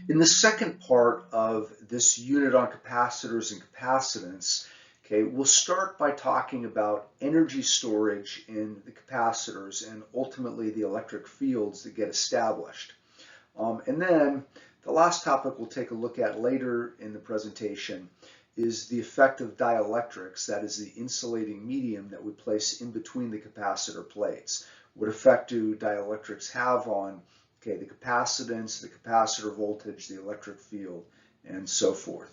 In the second part of this unit on capacitors and capacitance, okay, we'll start by talking about energy storage in the capacitors and ultimately the electric fields that get established. And then the last topic we'll take a look at later in the presentation is the effect of dielectrics, that is the insulating medium that we place in between the capacitor plates. What effect do dielectrics have on the capacitance, the capacitor voltage, the electric field, and so forth.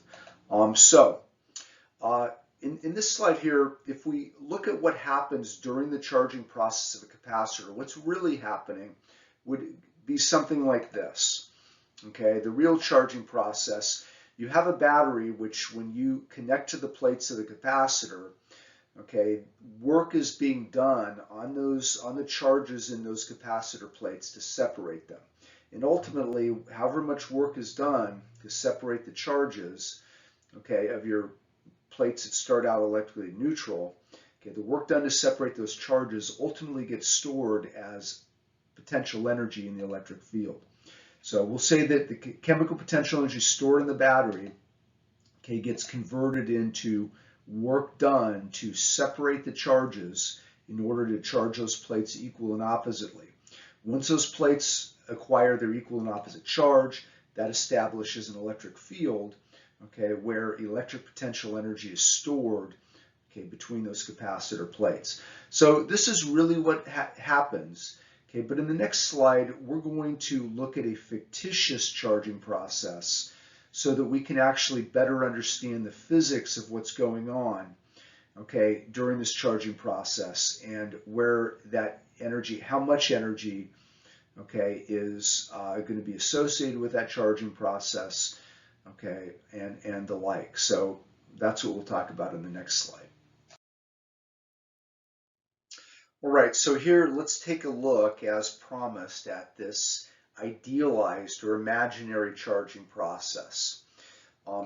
In this slide here, if we look at what happens during the charging process of a capacitor, what's really happening would be something like this. Okay, the real charging process, you have a battery which when you connect to the plates of the capacitor, okay, work is being done on the charges in those capacitor plates to separate them. And ultimately, however much work is done to separate the charges, okay, of your plates that start out electrically neutral, okay, the work done to separate those charges ultimately gets stored as potential energy in the electric field. So we'll say that the chemical potential energy stored in the battery, okay, gets converted into work done to separate the charges in order to charge those plates equal and oppositely. Once those plates acquire their equal and opposite charge, that establishes an electric field, okay, where electric potential energy is stored, okay, between those capacitor plates. So this is really what happens. Okay, but in the next slide, we're going to look at a fictitious charging process so that we can actually better understand the physics of what's going on, okay, during this charging process and where that energy, how much energy, okay, is going to be associated with that charging process, okay, and the like. So that's what we'll talk about in the next slide. All right, so here let's take a look, as promised, at this idealized or imaginary charging process.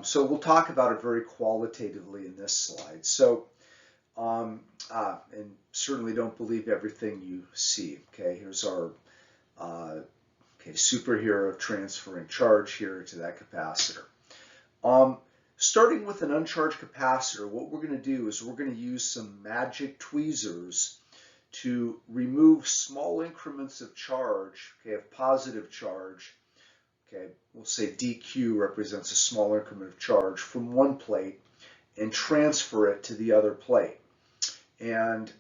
So we'll talk about it very qualitatively in this slide. So, and certainly don't believe everything you see. Okay, here's our superhero of transferring charge here to that capacitor. Starting with an uncharged capacitor, what we're going to do is we're going to use some magic tweezers to remove small increments of charge, okay, of positive charge, okay, we'll say dq represents a small increment of charge from one plate and transfer it to the other plate. And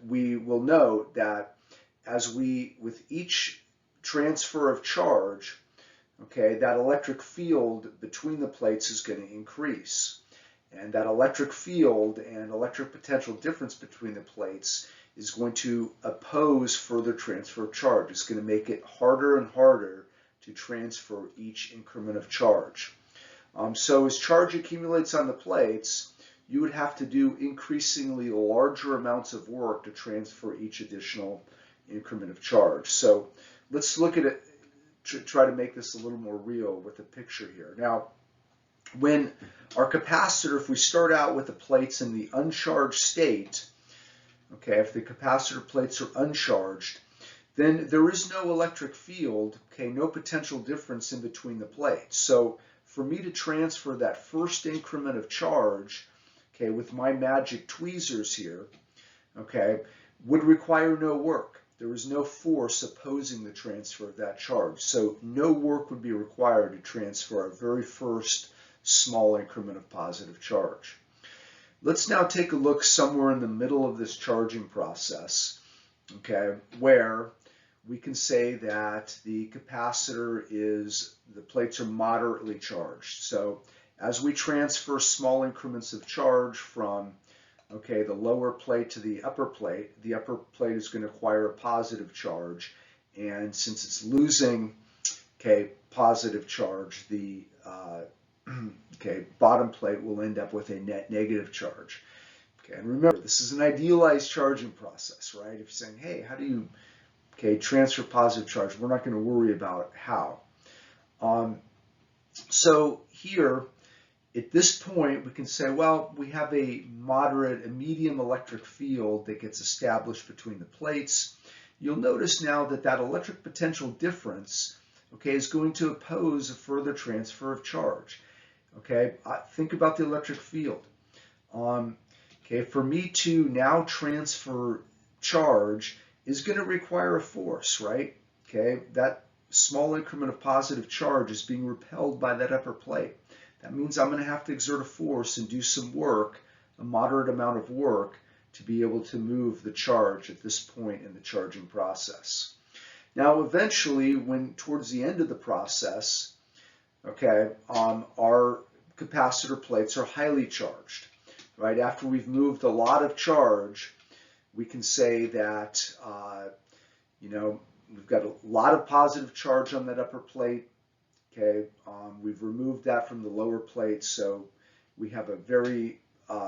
we will note that with each transfer of charge, okay, that electric field between the plates is going to increase. And that electric field and electric potential difference between the plates is going to oppose further transfer of charge. It's going to make it harder and harder to transfer each increment of charge. So as charge accumulates on the plates, you would have to do increasingly larger amounts of work to transfer each additional increment of charge. So let's look at it, try to make this a little more real with a picture here. Now, when our capacitor, if we start out with the plates in the uncharged state, okay, if the capacitor plates are uncharged, then there is no electric field, okay, no potential difference in between the plates. So for me to transfer that first increment of charge, okay, with my magic tweezers here, okay, would require no work. There is no force opposing the transfer of that charge. So no work would be required to transfer our very first small increment of positive charge. Let's now take a look somewhere in the middle of this charging process, okay, where we can say that the capacitor the plates are moderately charged. So as we transfer small increments of charge from, okay, the lower plate to the upper plate is going to acquire a positive charge. And since it's losing, okay, positive charge, the okay, bottom plate will end up with a net negative charge. Okay, and remember, this is an idealized charging process, right? If you're saying, hey, how do you, okay, transfer positive charge? We're not going to worry about how. So here, at this point, we can say, well, we have a medium electric field that gets established between the plates. You'll notice now that that electric potential difference, okay, is going to oppose a further transfer of charge. Okay, think about the electric field. Okay, for me to now transfer charge is going to require a force, right? Okay, that small increment of positive charge is being repelled by that upper plate. That means I'm going to have to exert a force and do some work, a moderate amount of work, to be able to move the charge at this point in the charging process. Now, eventually, when towards the end of the process, okay, our capacitor plates are highly charged, right? After we've moved a lot of charge, we can say that, we've got a lot of positive charge on that upper plate, okay? We've removed that from the lower plate, so we have a very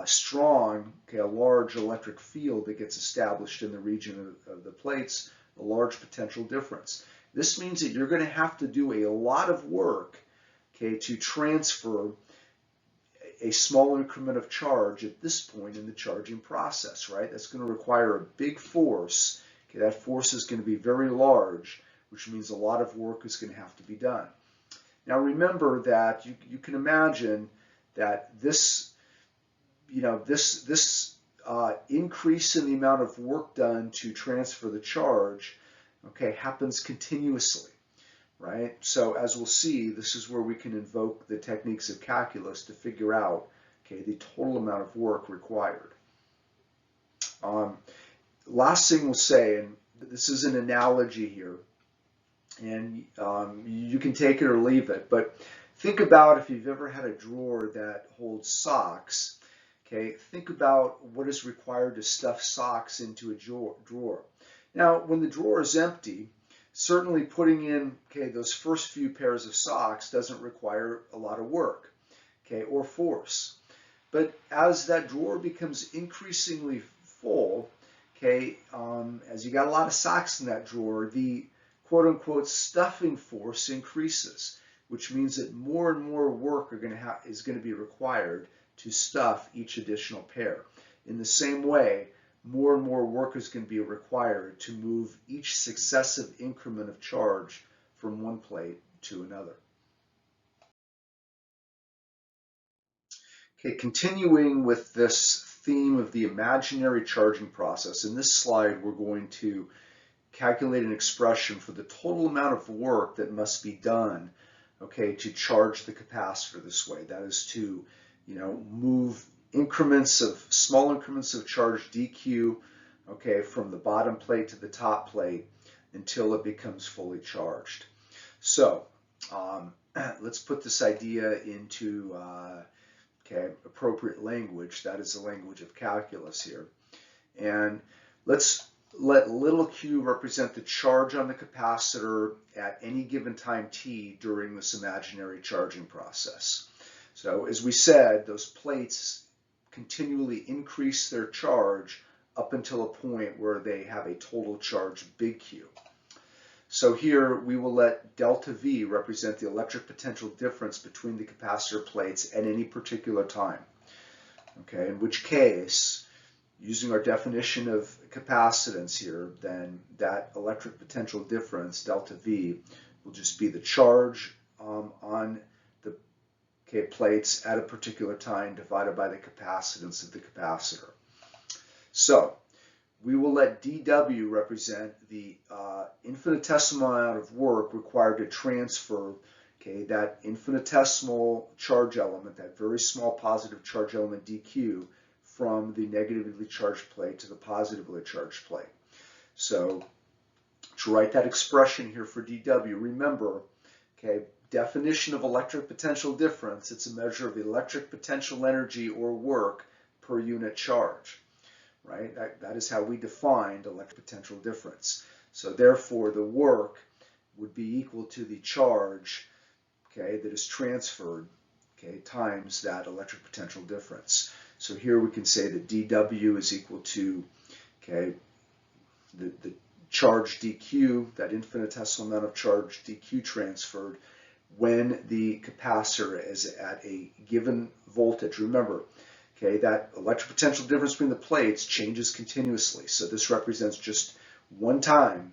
strong, okay, a large electric field that gets established in the region of the plates, a large potential difference. This means that you're going to have to do a lot of work, okay, to transfer a small increment of charge at this point in the charging process, right? That's going to require a big force. Okay, that force is going to be very large, which means a lot of work is going to have to be done. Now remember that you can imagine that this, this increase in the amount of work done to transfer the charge, okay, happens continuously, right? So as we'll see, this is where we can invoke the techniques of calculus to figure out, okay, the total amount of work required. Last thing we'll say, and this is an analogy here, and you can take it or leave it, but think about if you've ever had a drawer that holds socks, okay, think about what is required to stuff socks into a drawer. Now, when the drawer is empty, certainly putting in, okay, those first few pairs of socks doesn't require a lot of work, okay, or force. But as that drawer becomes increasingly full, okay, as you got a lot of socks in that drawer, the quote-unquote stuffing force increases, which means that more and more work is going to be required to stuff each additional pair. In the same way, more and more work is going to be required to move each successive increment of charge from one plate to another. Okay, continuing with this theme of the imaginary charging process, in this slide we're going to calculate an expression for the total amount of work that must be done, okay, to charge the capacitor this way. That is to, move small increments of charge dq, okay, from the bottom plate to the top plate until it becomes fully charged. So let's put this idea into appropriate language. That is the language of calculus here. And let's let little q represent the charge on the capacitor at any given time t during this imaginary charging process. So as we said, those plates continually increase their charge up until a point where they have a total charge big Q. So here we will let delta V represent the electric potential difference between the capacitor plates at any particular time. Okay, in which case, using our definition of capacitance here, then that electric potential difference, delta V, will just be the charge on the plates at a particular time divided by the capacitance of the capacitor. So we will let dW represent the infinitesimal amount of work required to transfer, that infinitesimal charge element, that very small positive charge element dQ, from the negatively charged plate to the positively charged plate. So to write that expression here for dW, remember, definition of electric potential difference, it's a measure of the electric potential energy or work per unit charge. Right? That is how we defined electric potential difference. So therefore, the work would be equal to the charge, that is transferred, times that electric potential difference. So here we can say that dW is equal to, the charge dQ, that infinitesimal amount of charge dQ transferred when the capacitor is at a given voltage. Remember, that electric potential difference between the plates changes continuously. So this represents just one time,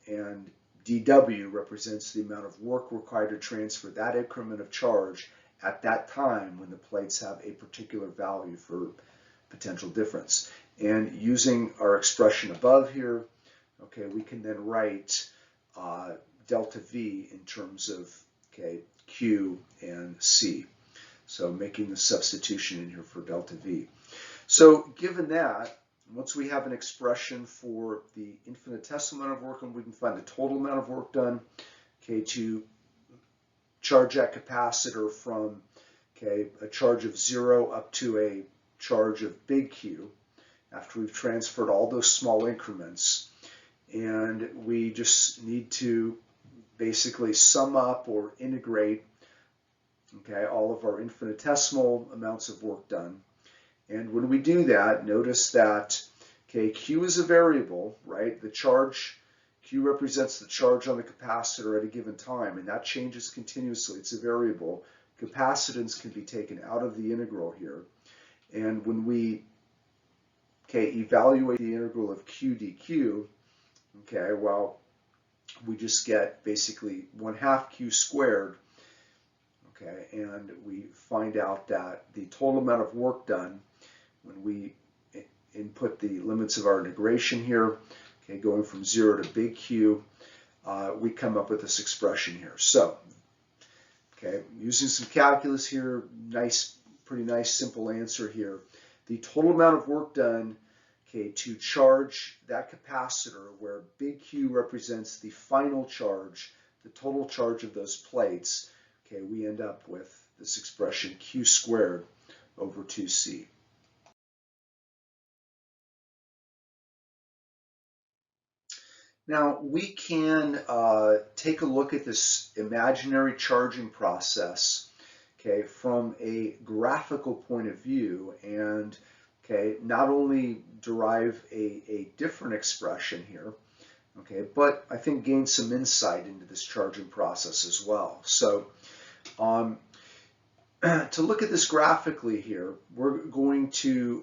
and dW represents the amount of work required to transfer that increment of charge at that time when the plates have a particular value for potential difference. And using our expression above here, okay, we can then write delta V in terms of, okay, Q and C. So making the substitution in here for delta V. So given that, once we have an expression for the infinitesimal amount of work, and we can find the total amount of work done, okay, to charge that capacitor from, okay, a charge of 0 up to a charge of big Q, after we've transferred all those small increments, and we just need to basically sum up or integrate, okay, all of our infinitesimal amounts of work done. And when we do that, notice that, okay, Q is a variable, right? The charge, Q represents the charge on the capacitor at a given time, and that changes continuously. It's a variable. Capacitance can be taken out of the integral here. And when we, okay, evaluate the integral of Q dQ, okay, well, we just get basically 1/2 Q squared, okay, and we find out that the total amount of work done when we input the limits of our integration here, okay, going from 0 to big Q, we come up with this expression here. So, okay, using some calculus here, nice, pretty nice simple answer here. The total amount of work done, okay, to charge that capacitor, where big Q represents the final charge, the total charge of those plates, okay, we end up with this expression Q squared over 2C. Now we can take a look at this imaginary charging process, okay, from a graphical point of view, and okay, not only derive a different expression here, okay, but I think gain some insight into this charging process as well. So to look at this graphically here, we're going to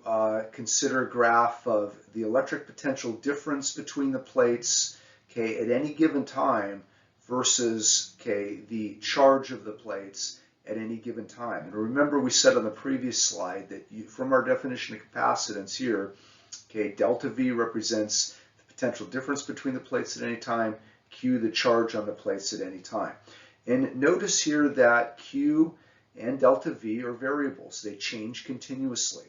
consider a graph of the electric potential difference between the plates, okay, at any given time versus, okay, the charge of the plates at any given time. And remember, we said on the previous slide that from our definition of capacitance here, okay, delta V represents the potential difference between the plates at any time, Q the charge on the plates at any time. And notice here that Q and delta V are variables. They change continuously,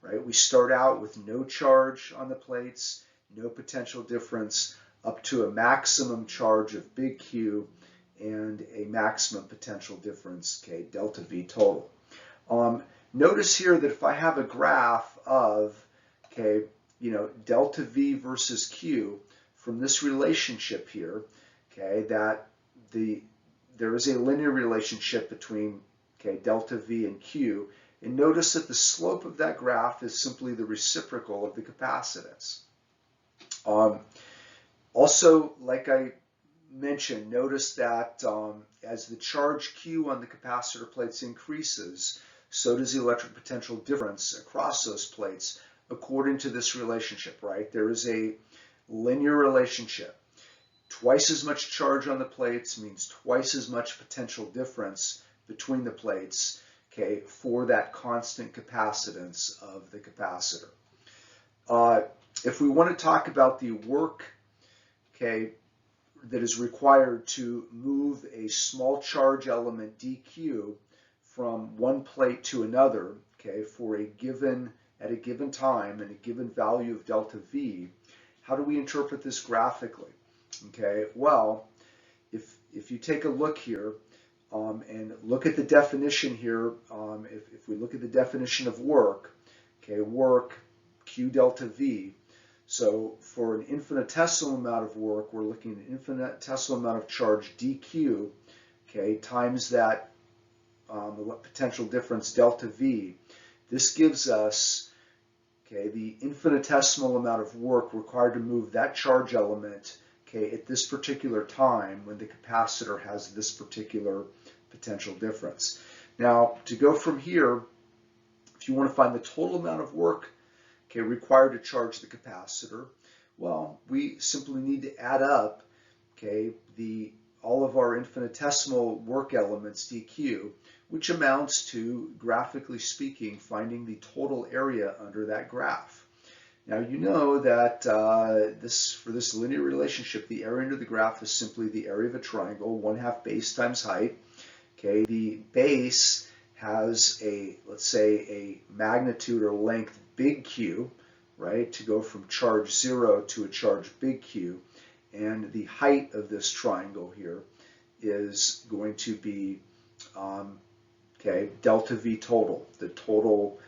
right? We start out with no charge on the plates, no potential difference, up to a maximum charge of big Q and a maximum potential difference, okay, delta V total. Notice here that if I have a graph of, okay, you know, delta V versus Q from this relationship here, okay, that there is a linear relationship between, okay, delta V and Q, and notice that the slope of that graph is simply the reciprocal of the capacitance. Also, like I mentioned, notice that as the charge Q on the capacitor plates increases, so does the electric potential difference across those plates according to this relationship, right? There is a linear relationship. Twice as much charge on the plates means twice as much potential difference between the plates, okay, for that constant capacitance of the capacitor. If we want to talk about the work, okay, that is required to move a small charge element dq from one plate to another, okay, for a given, at a given time and a given value of delta V, how do we interpret this graphically? Okay, well, if you take a look here and look at the definition here, if we look at the definition of work, okay, work Q delta V. So for an infinitesimal amount of work, we're looking at an infinitesimal amount of charge dq, okay, times that potential difference delta V. This gives us, okay, the infinitesimal amount of work required to move that charge element, okay, at this particular time when the capacitor has this particular potential difference. Now, to go from here, if you want to find the total amount of work, okay, required to charge the capacitor, well, we simply need to add up, okay, all of our infinitesimal work elements dq, which amounts to, graphically speaking, finding the total area under that graph. Now you know that for this linear relationship, the area under the graph is simply the area of a triangle, 1/2 base times height. Okay, the base has let's say, a magnitude or length big Q, right, to go from charge 0 to a charge big Q, and the height of this triangle here is going to be okay, delta V total, the total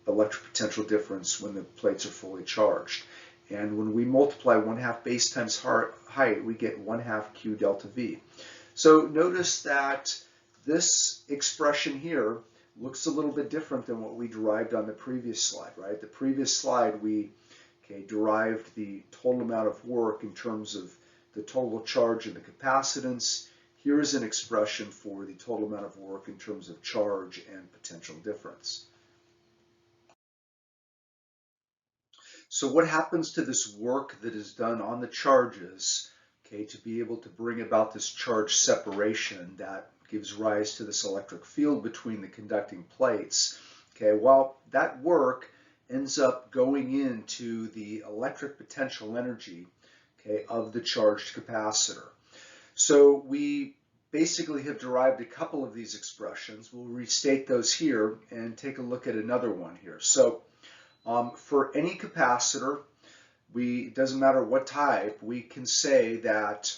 electric potential difference when the plates are fully charged. And when we multiply 1/2 base times height, we get 1/2 Q delta V. So notice that this expression here looks a little bit different than what we derived on the previous slide, right? The previous slide we derived the total amount of work in terms of the total charge and the capacitance. Here is an expression for the total amount of work in terms of charge and potential difference. So what happens to this work that is done on the charges, to be able to bring about this charge separation that gives rise to this electric field between the conducting plates? Well, that work ends up going into the electric potential energy, of the charged capacitor. So we basically have derived a couple of these expressions. We'll restate those here and take a look at another one here. So for any capacitor, it doesn't matter what type, we can say that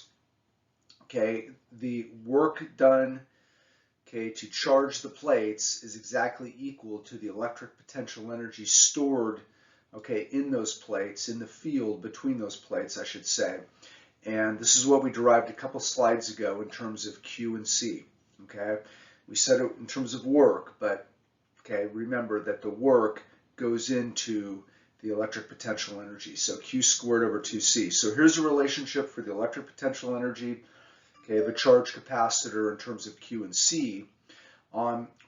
the work done to charge the plates is exactly equal to the electric potential energy stored in those plates, in the field between those plates, I should say. And this is what we derived a couple slides ago in terms of Q and C. We said it in terms of work, but remember that the work goes into the electric potential energy, so Q squared over 2C. So here's a relationship for the electric potential energy of a charged capacitor in terms of Q and C.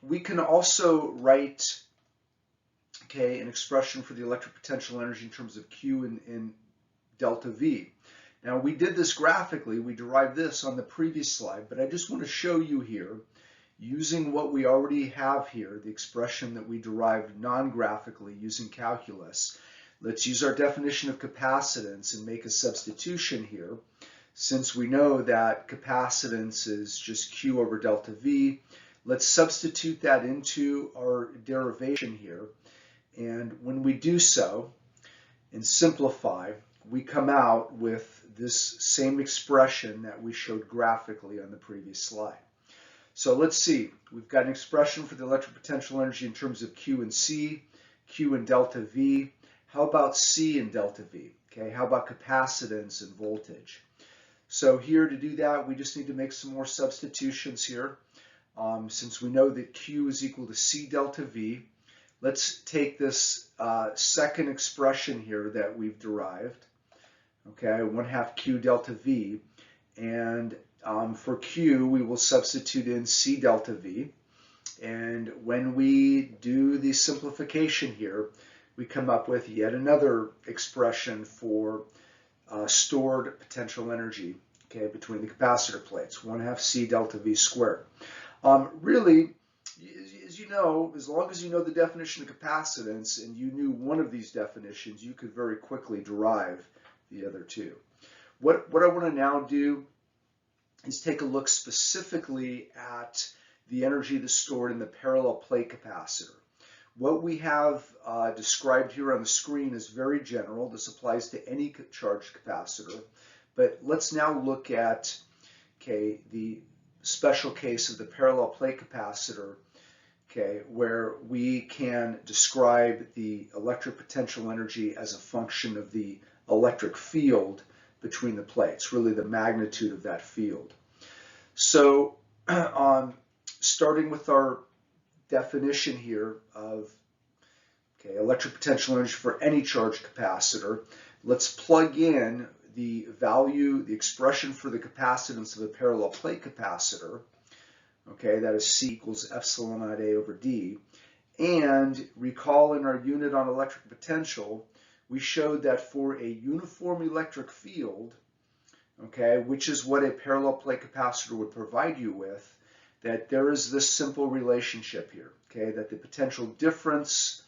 We can also write an expression for the electric potential energy in terms of Q and delta V. Now we did this graphically, we derived this on the previous slide, but I just want to show you here, using what we already have here, the expression that we derived non-graphically using calculus. Let's use our definition of capacitance and make a substitution here. Since we know that capacitance is just Q over delta V, let's substitute that into our derivation here. And when we do so and simplify, we come out with this same expression that we showed graphically on the previous slide. So let's see, we've got an expression for the electric potential energy in terms of Q and C, Q and delta V. How about C and delta V? How about capacitance and voltage? So here to do that, we just need to make some more substitutions here. Since we know that Q is equal to C delta V, let's take this second expression here that we've derived, 1/2 Q delta V, and for Q, we will substitute in C delta V. And when we do the simplification here, we come up with yet another expression for stored potential energy between the capacitor plates, 1/2 C delta V squared. Really, as you know, as long as you know the definition of capacitance and you knew one of these definitions, you could very quickly derive the other two. What I want to now do is take a look specifically at the energy that's stored in the parallel plate capacitor. What we have described here on the screen is very general. This applies to any charged capacitor. But let's now look at the special case of the parallel plate capacitor, where we can describe the electric potential energy as a function of the electric field between the plates, really the magnitude of that field. So starting with our definition here of electric potential energy for any charged capacitor, let's plug in the value, the expression for the capacitance of a parallel plate capacitor, that is C equals epsilon naught A over D. And recall in our unit on electric potential, we showed that for a uniform electric field, okay, which is what a parallel plate capacitor would provide you with, that there is this simple relationship here, okay, that the potential difference,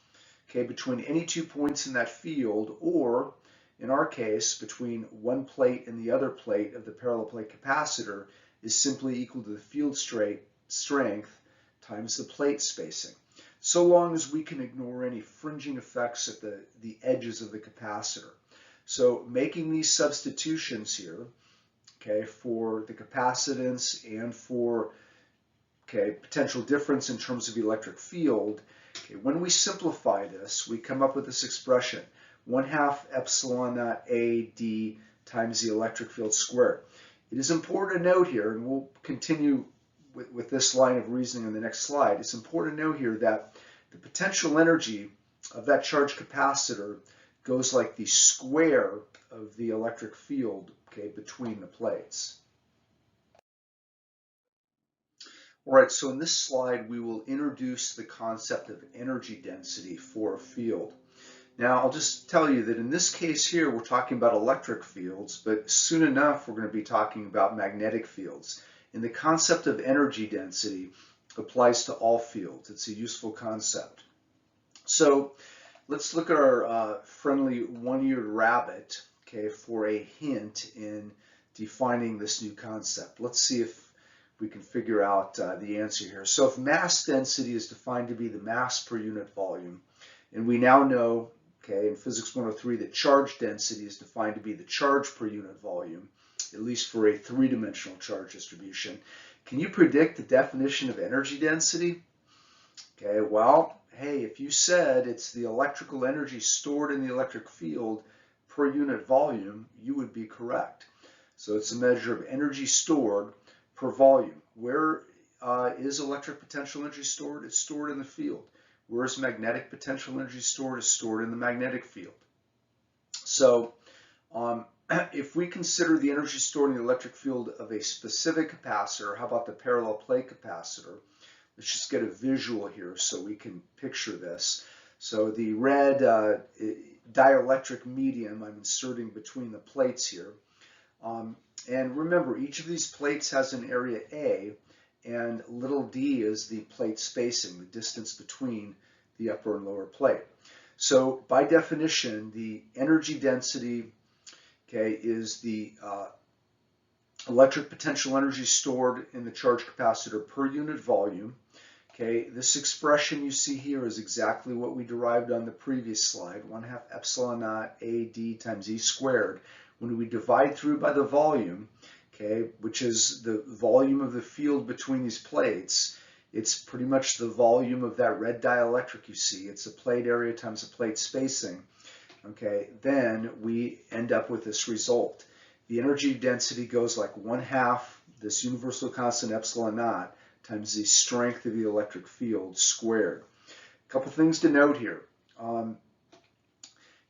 okay, between any 2 points in that field, or in our case, between one plate and the other plate of the parallel plate capacitor, is simply equal to the field strength times the plate spacing, so long as we can ignore any fringing effects at the edges of the capacitor. So making these substitutions here, okay, for the capacitance and for, okay, potential difference in terms of electric field, okay, when we simplify this, we come up with this expression, 1/2 epsilon naught A d times the electric field squared. It is important to note here, and we'll continue with this line of reasoning on the next slide, it's important to note here that the potential energy of that charged capacitor goes like the square of the electric field, okay, between the plates. All right, so in this slide, we will introduce the concept of energy density for a field. Now, I'll just tell you that in this case here, we're talking about electric fields, but soon enough, we're going to be talking about magnetic fields. And the concept of energy density applies to all fields. It's a useful concept. So let's look at our friendly one-eared rabbit, okay, for a hint in defining this new concept. Let's see if we can figure out the answer here. So if mass density is defined to be the mass per unit volume, and we now know, okay, in Physics 103 that charge density is defined to be the charge per unit volume, at least for a three-dimensional charge distribution. Can you predict the definition of energy density? Okay, well, hey, if you said it's the electrical energy stored in the electric field per unit volume, you would be correct. So it's a measure of energy stored per volume. Where is electric potential energy stored? It's stored in the field. Where is magnetic potential energy stored? It's stored in the magnetic field. So if we consider the energy stored in the electric field of a specific capacitor, how about the parallel plate capacitor? Let's just get a visual here so we can picture this. So the red dielectric medium I'm inserting between the plates here. And remember, each of these plates has an area A, and little d is the plate spacing, the distance between the upper and lower plate. So by definition, the energy density, okay, is the electric potential energy stored in the charged capacitor per unit volume. Okay, this expression you see here is exactly what we derived on the previous slide, 1/2 epsilon naught A d times E squared. When we divide through by the volume, okay, which is the volume of the field between these plates, it's pretty much the volume of that red dielectric you see. It's the plate area times the plate spacing. Okay, then we end up with this result. The energy density goes like 1/2 this universal constant epsilon naught times the strength of the electric field squared. A couple things to note here.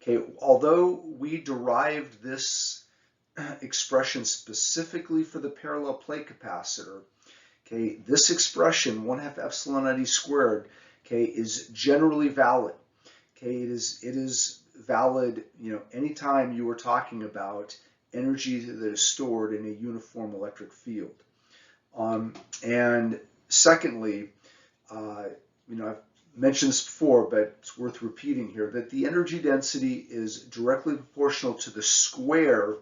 Okay, although we derived this expression specifically for the parallel plate capacitor, okay, this expression 1/2 epsilon naught E squared, okay, is generally valid. Okay, it is valid, you know, anytime you are talking about energy that is stored in a uniform electric field. And secondly, you know, I've mentioned this before, but it's worth repeating here, that the energy density is directly proportional to the square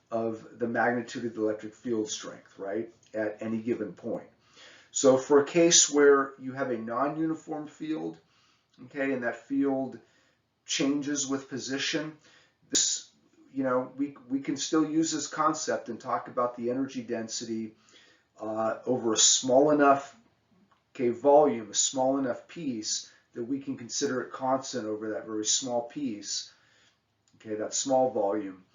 of the magnitude of the electric field strength, right, at any given point. So for a case where you have a non-uniform field, okay, and that field changes with position, this, you know, we can still use this concept and talk about the energy density over a small enough, okay, volume, a small enough piece that we can consider it constant over that very small piece, okay, that small volume,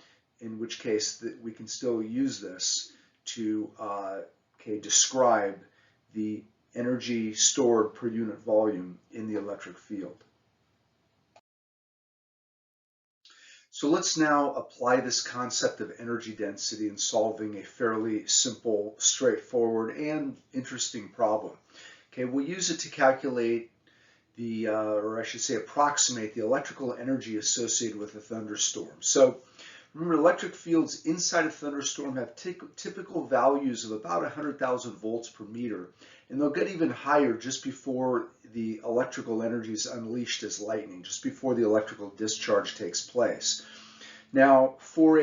in which case that we can still use this to okay, describe the energy stored per unit volume in the electric field. So let's now apply this concept of energy density in solving a fairly simple, straightforward, and interesting problem. Okay, we'll use it to calculate the, or I should say approximate the electrical energy associated with a thunderstorm. So Remember, electric fields inside a thunderstorm have typical values of about 100,000 volts per meter, and they'll get even higher just before the electrical energy is unleashed as lightning, just before the electrical discharge takes place. Now, for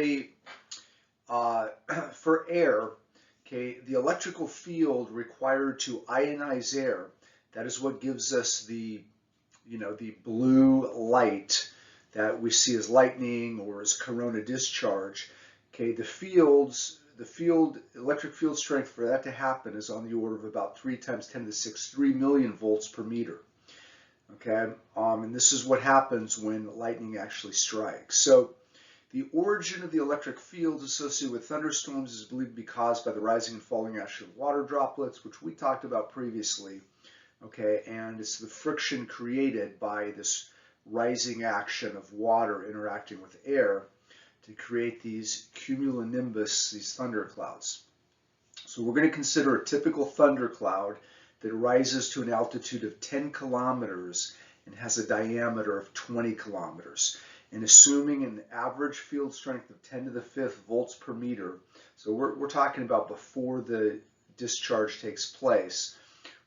air, okay, the electrical field required to ionize air, that is what gives us the blue light that we see as lightning or as corona discharge. Okay, the electric field strength for that to happen is on the order of about 3 times 10 to the 6, 3 million volts per meter. Okay, and this is what happens when lightning actually strikes. So the origin of the electric fields associated with thunderstorms is believed to be caused by the rising and falling action of water droplets, which we talked about previously. Okay, and it's the friction created by this rising action of water interacting with air to create these cumulonimbus, these thunderclouds. So we're going to consider a typical thundercloud that rises to an altitude of 10 kilometers and has a diameter of 20 kilometers. And assuming an average field strength of 10 to the 5th volts per meter, so we're talking about before the discharge takes place,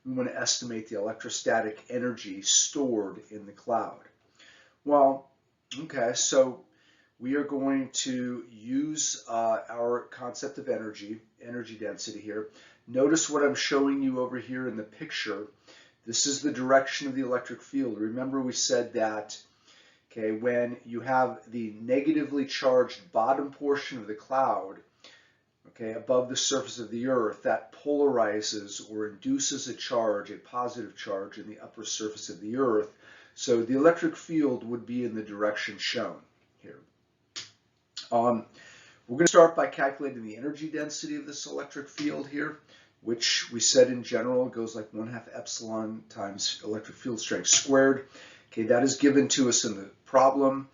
we want to estimate the electrostatic energy stored in the cloud. Well, okay, so we are going to use our concept of energy density here. Notice what I'm showing you over here in the picture. This is the direction of the electric field. Remember we said that, okay, when you have the negatively charged bottom portion of the cloud, okay, above the surface of the Earth, that polarizes or induces a charge, a positive charge, in the upper surface of the Earth. So the electric field would be in the direction shown here. We're going to start by calculating the energy density of this electric field here, which we said in general goes like 1/2 epsilon times electric field strength squared. Okay, that is given to us in the problem.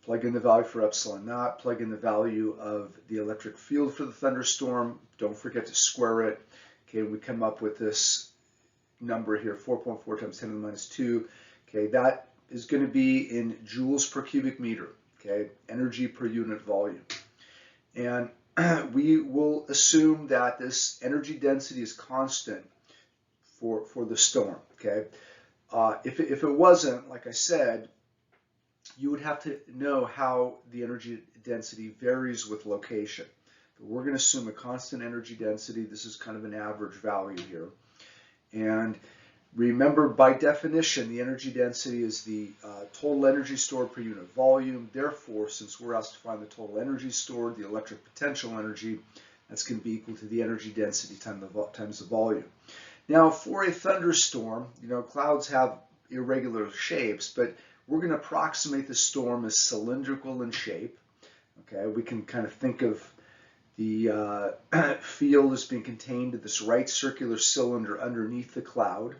Plug in the value for epsilon naught, plug in the value of the electric field for the thunderstorm. Don't forget to square it. Okay, we come up with this number here, 4.4 times 10 to the minus 2. Okay, that is going to be in joules per cubic meter. Okay, energy per unit volume. And we will assume that this energy density is constant for the storm. Okay, if it wasn't, like I said, you would have to know how the energy density varies with location. But we're going to assume a constant energy density. This is kind of an average value here. And remember, by definition, the energy density is the total energy stored per unit volume. Therefore, since we're asked to find the total energy stored, the electric potential energy, that's going to be equal to the energy density times the volume. Now, for a thunderstorm, clouds have irregular shapes, but we're going to approximate the storm as cylindrical in shape. Okay, we can kind of think of the field as being contained in this right circular cylinder underneath the cloud.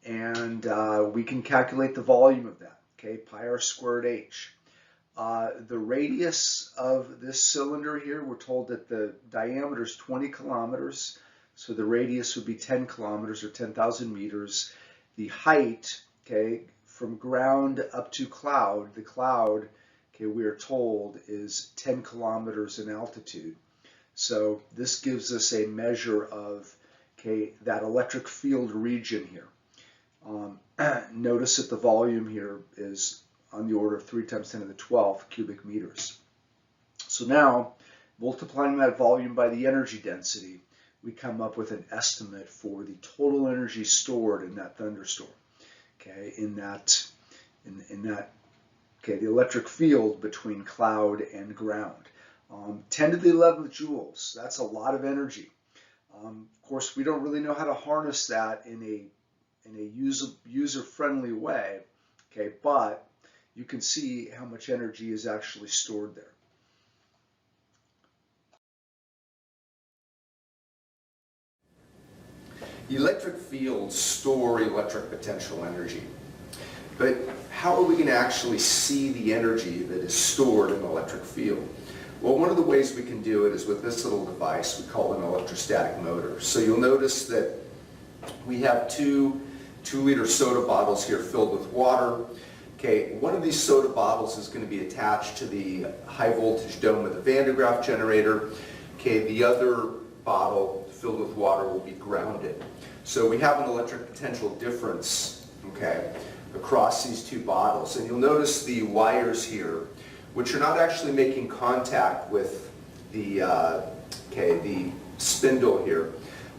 And we can calculate the volume of that, okay, pi r squared h. The radius of this cylinder here, we're told that the diameter is 20 kilometers, so the radius would be 10 kilometers or 10,000 meters. The height, okay, from ground up to cloud, the cloud, okay, we are told is 10 kilometers in altitude. So this gives us a measure of, okay, that electric field region here. Notice that the volume here is on the order of 3 times 10 to the 12th cubic meters. So now, multiplying that volume by the energy density, we come up with an estimate for the total energy stored in that thunderstorm. Okay, okay, the electric field between cloud and ground. 10 to the 11th joules, that's a lot of energy. Of course, we don't really know how to harness that in a user-friendly way, okay, but you can see how much energy is actually stored there. Electric fields store electric potential energy. But how are we going to actually see the energy that is stored in the electric field? Well, one of the ways we can do it is with this little device we call an electrostatic motor. So you'll notice that we have two 2-liter soda bottles here filled with water. Okay, one of these soda bottles is going to be attached to the high voltage dome with a Van de Graaff generator. Okay, the other bottle filled with water will be grounded. So we have an electric potential difference, okay, across these two bottles. And you'll notice the wires here, which are not actually making contact with the, the spindle here.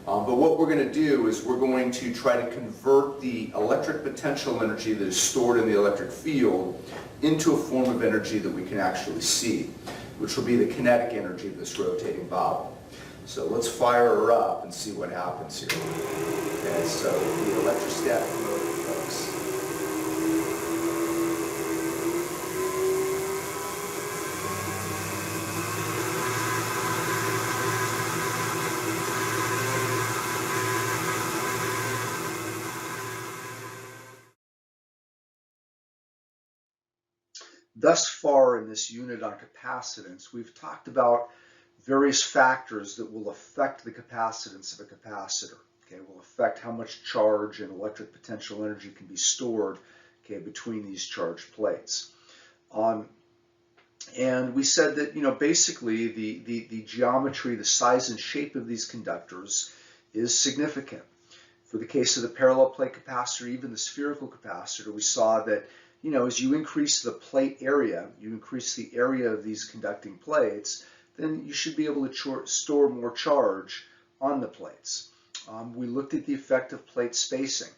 But what we're going to do is we're going to try to convert the electric potential energy that is stored in the electric field into a form of energy that we can actually see, which will be the kinetic energy of this rotating bottle. So let's fire her up and see what happens here. Okay, so the electrostatic motor, folks. Thus far in this unit on capacitance, we've talked about various factors that will affect the capacitance of a capacitor. Okay, will affect how much charge and electric potential energy can be stored, okay, between these charged plates. And we said that, basically the geometry, the size and shape of these conductors is significant. For the case of the parallel plate capacitor, even the spherical capacitor, we saw that, as you increase the plate area, you increase the area of these conducting plates, then you should be able to store more charge on the plates. We looked at the effect of plate spacing.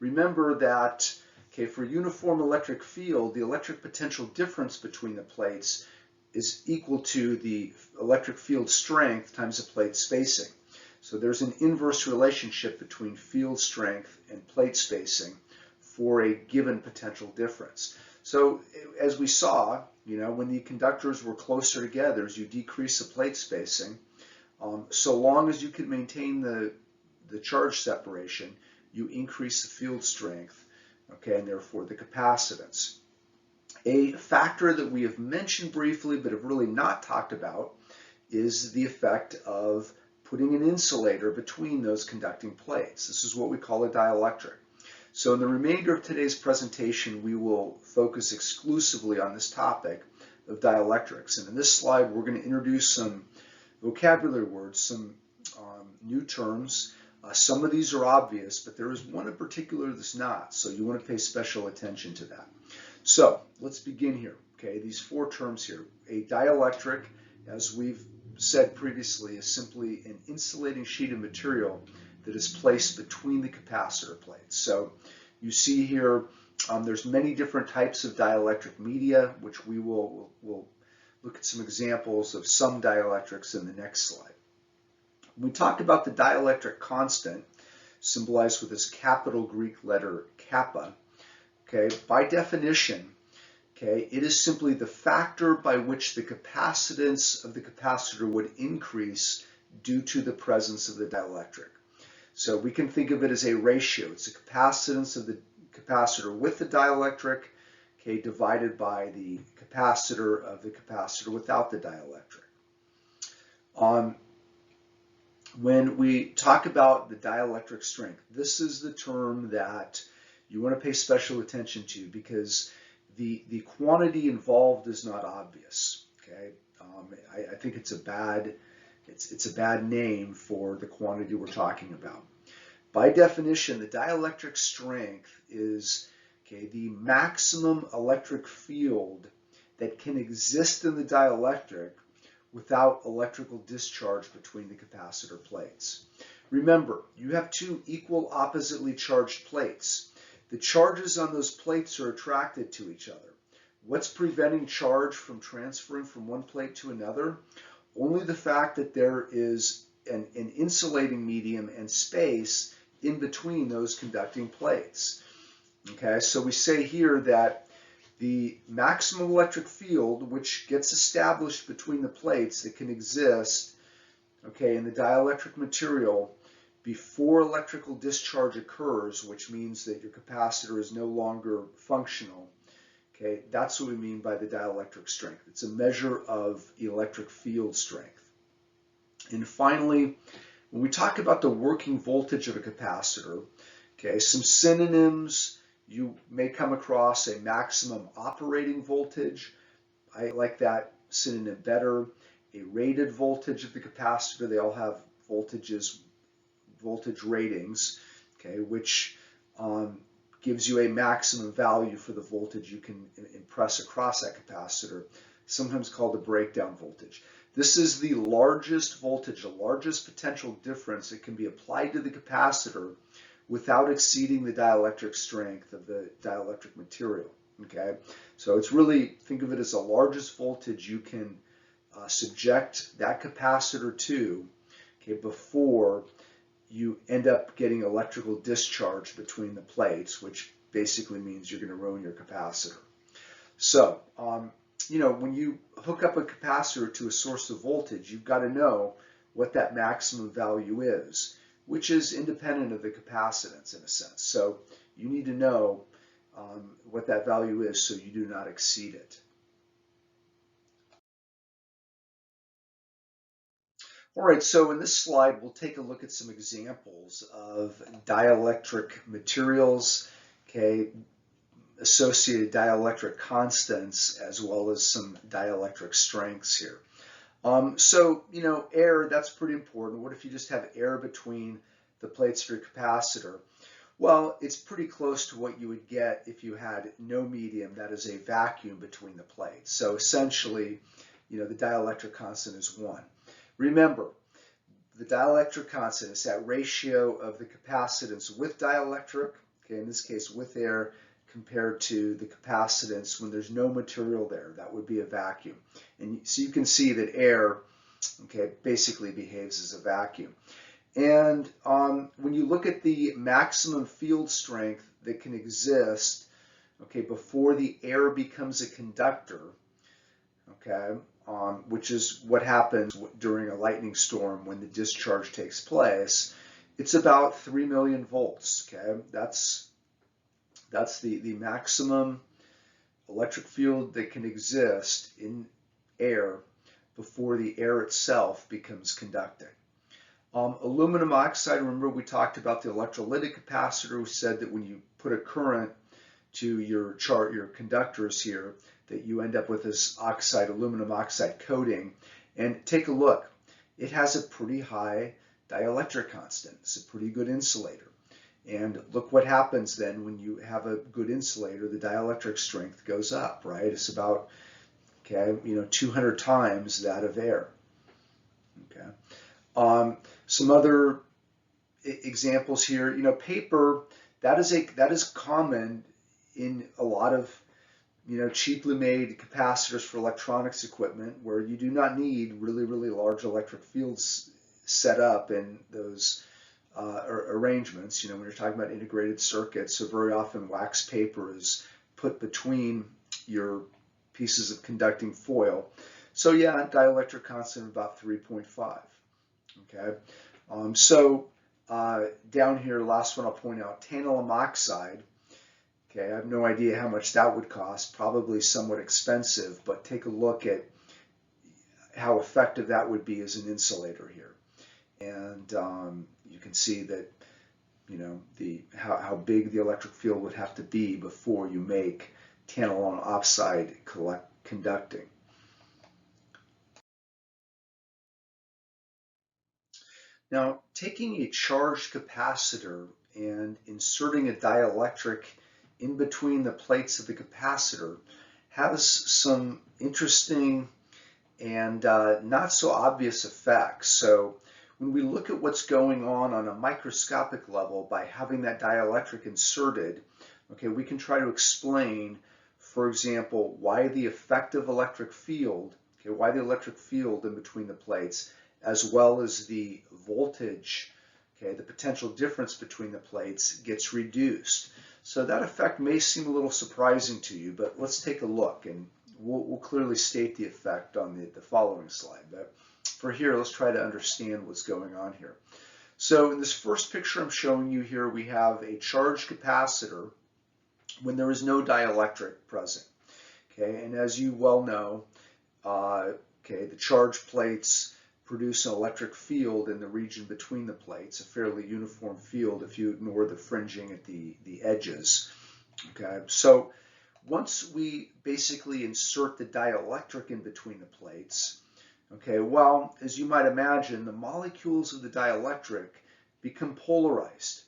Remember that, okay, for uniform electric field, the electric potential difference between the plates is equal to the electric field strength times the plate spacing. So there's an inverse relationship between field strength and plate spacing for a given potential difference. So as we saw, when the conductors were closer together, as you decrease the plate spacing, so long as you can maintain the charge separation, you increase the field strength, okay, and therefore the capacitance. A factor that we have mentioned briefly but have really not talked about is the effect of putting an insulator between those conducting plates. This is what we call a dielectric. So in the remainder of today's presentation, we will focus exclusively on this topic of dielectrics. And in this slide, we're going to introduce some vocabulary words, some new terms. Some of these are obvious, but there is one in particular that's not, so you want to pay special attention to that. So let's begin here. Okay, these four terms here. A dielectric, as we've said previously, is simply an insulating sheet of material that is placed between the capacitor plates. So you see here, there's many different types of dielectric media, which we'll look at some examples of some dielectrics in the next slide. We talked about the dielectric constant, symbolized with this capital Greek letter kappa. Okay, by definition, okay, it is simply the factor by which the capacitance of the capacitor would increase due to the presence of the dielectric. So we can think of it as a ratio. It's the capacitance of the capacitor with the dielectric, okay, divided by the capacitor of the capacitor without the dielectric. When we talk about the dielectric strength, this is the term that you want to pay special attention to because the quantity involved is not obvious. Okay, I think it's a bad name for the quantity we're talking about. By definition, the dielectric strength is, okay, the maximum electric field that can exist in the dielectric without electrical discharge between the capacitor plates. Remember, you have two equal oppositely charged plates. The charges on those plates are attracted to each other. What's preventing charge from transferring from one plate to another? Only the fact that there is an insulating medium and space in between those conducting plates. Okay, so we say here that the maximum electric field, which gets established between the plates that can exist, okay, in the dielectric material before electrical discharge occurs, which means that your capacitor is no longer functional, okay, that's what we mean by the dielectric strength. It's a measure of electric field strength. And finally, when we talk about the working voltage of a capacitor, okay, some synonyms, You may come across a maximum operating voltage. I like that synonym better. A rated voltage of the capacitor. They all have voltage ratings, okay, which gives you a maximum value for the voltage you can impress across that capacitor, sometimes called a breakdown voltage. This is the largest voltage, the largest potential difference that can be applied to the capacitor without exceeding the dielectric strength of the dielectric material. Okay, so it's really, think of it as the largest voltage you can subject that capacitor to, okay, before you end up getting electrical discharge between the plates, which basically means you're going to ruin your capacitor. So, when you hook up a capacitor to a source of voltage, you've got to know what that maximum value is, which is independent of the capacitance in a sense. So you need to know what that value is so you do not exceed it. All right, so in this slide, we'll take a look at some examples of dielectric materials, okay, associated dielectric constants, as well as some dielectric strengths here. Air, that's pretty important. What if you just have air between the plates of your capacitor? Well, it's pretty close to what you would get if you had no medium, that is a vacuum between the plates. So essentially, the dielectric constant is 1. Remember, the dielectric constant is that ratio of the capacitance with dielectric, okay, in this case with air, compared to the capacitance when there's no material there. That would be a vacuum. And so you can see that air, okay, basically behaves as a vacuum. And when you look at the maximum field strength that can exist, okay, before the air becomes a conductor, okay, which is what happens during a lightning storm when the discharge takes place, it's about 3 million volts, okay? That's the maximum electric field that can exist in air before the air itself becomes conducting. Aluminum oxide, remember we talked about the electrolytic capacitor. We said that when you put a current to your conductors here, that you end up with this aluminum oxide coating. And take a look, it has a pretty high dielectric constant. It's a pretty good insulator. And look what happens then when you have a good insulator, the dielectric strength goes up, right? It's about, 200 times that of air, okay? Some other examples here, paper, that is common in a lot of, cheaply made capacitors for electronics equipment where you do not need really, really large electric fields set up in those arrangements, when you're talking about integrated circuits. So very often wax paper is put between your pieces of conducting foil. So yeah, dielectric constant of about 3.5. Okay, down here, last one I'll point out, tantalum oxide. Okay, I have no idea how much that would cost, probably somewhat expensive, but take a look at how effective that would be as an insulator here. And you can see that, how big the electric field would have to be before you make tantalum oxide conducting. Now, taking a charged capacitor and inserting a dielectric in between the plates of the capacitor has some interesting and not so obvious effects. So when we look at what's going on a microscopic level by having that dielectric inserted, okay, we can try to explain, for example, why the effective electric field, okay, why the electric field in between the plates, as well as the voltage, okay, the potential difference between the plates gets reduced. So that effect may seem a little surprising to you, but let's take a look, and we'll clearly state the effect on the following slide. But for here, let's try to understand what's going on here. So in this first picture I'm showing you here, we have a charged capacitor when there is no dielectric present. Okay, and as you well know, the charged plates produce an electric field in the region between the plates, a fairly uniform field if you ignore the fringing at the edges. Okay, so once we basically insert the dielectric in between the plates, okay, well, as you might imagine, the molecules of the dielectric become polarized.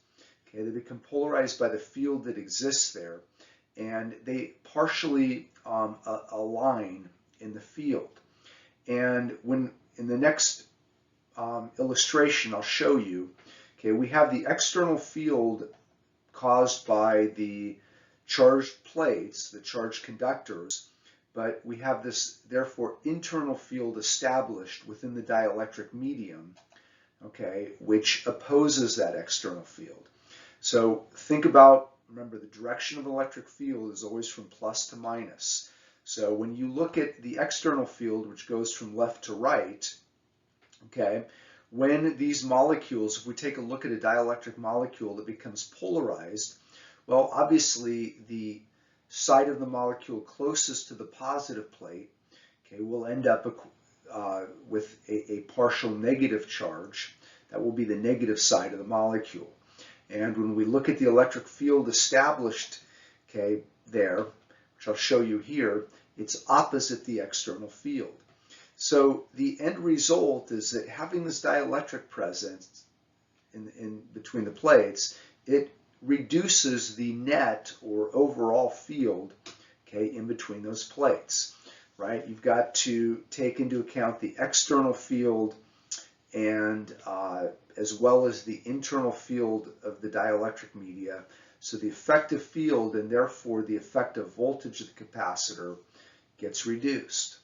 Okay, they become polarized by the field that exists there, and they partially align in the field. And when in the next illustration I'll show you, okay, we have the external field caused by the charged plates, the charged conductors, but we have this, therefore, internal field established within the dielectric medium, okay, which opposes that external field. So think about, remember, the direction of electric field is always from plus to minus. So when you look at the external field, which goes from left to right, okay, when these molecules, if we take a look at a dielectric molecule that becomes polarized, well, obviously the side of the molecule closest to the positive plate, okay, will end up with a partial negative charge. That will be the negative side of the molecule. And when we look at the electric field established, okay, there, which I'll show you here, it's opposite the external field. So the end result is that having this dielectric present in between the plates, it reduces the net or overall field, okay, in between those plates, right? You've got to take into account the external field and as well as the internal field of the dielectric media. So the effective field and therefore the effective voltage of the capacitor gets reduced.